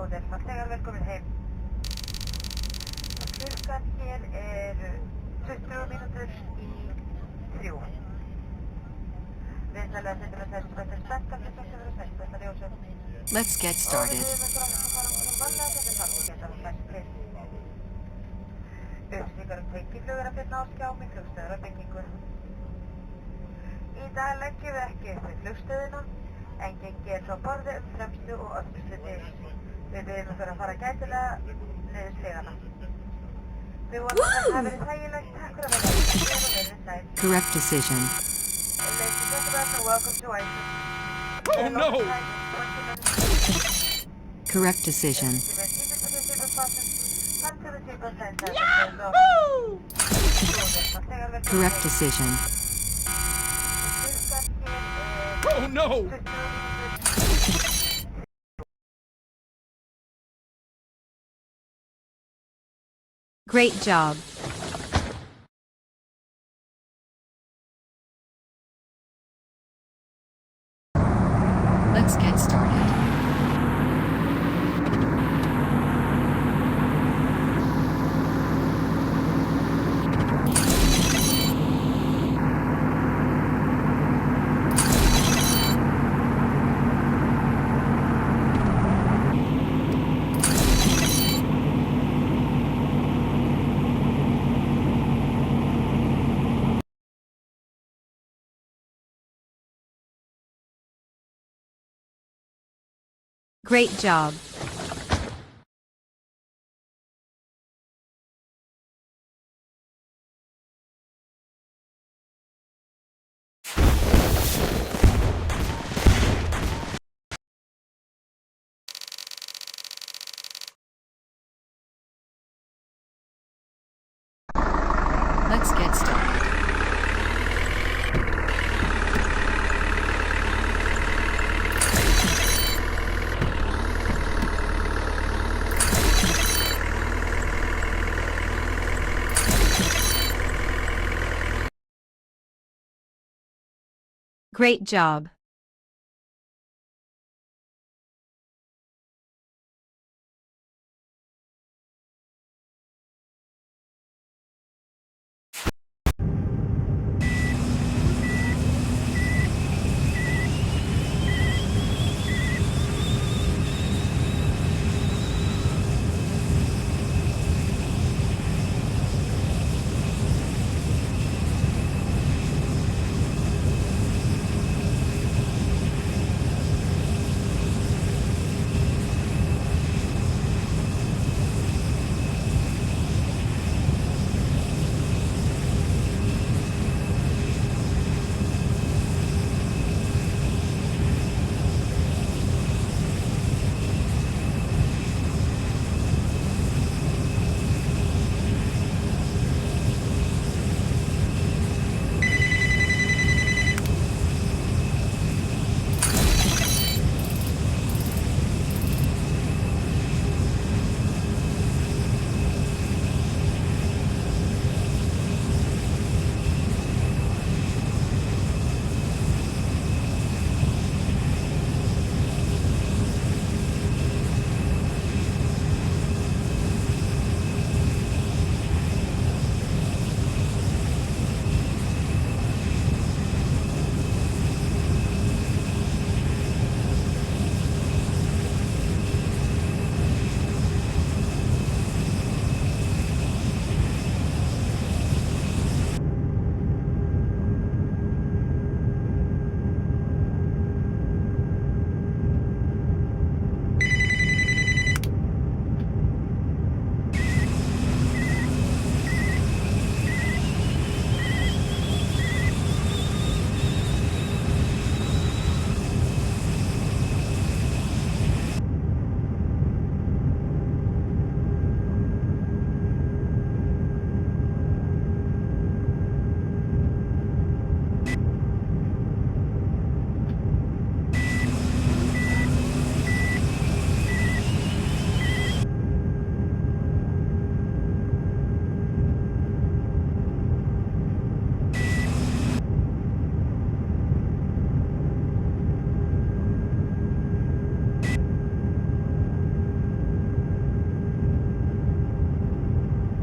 Góðir farþegar, velkomin heim. Klukkan hér 20 mínútur í 3. Vinsalega setjum við þessu betur spenntar með þessu verið sætt, þetta ljósum. Let's get started. Og við með fram að fara um vanlega þetta þarf að geta flest til. Upplýsingar tengiflug að finna á skjámi flugstöðar byggingu. Í dag leggjum við ekki upp við flugstöðina, en gengið frá borði fremstu og öllstu til. Við byrjum að fara gætilega niður stigana. Við vonum að það hafi verið þægilegt. Takk fyrir að vera hér og verið sæl. Correct decision. Ladies and gentlemen, welcome to ISIS. Oh no! Correct decision. Yahoo! Correct decision. Oh no! Great job. Let's get started. Great job. Let's get started. Great job.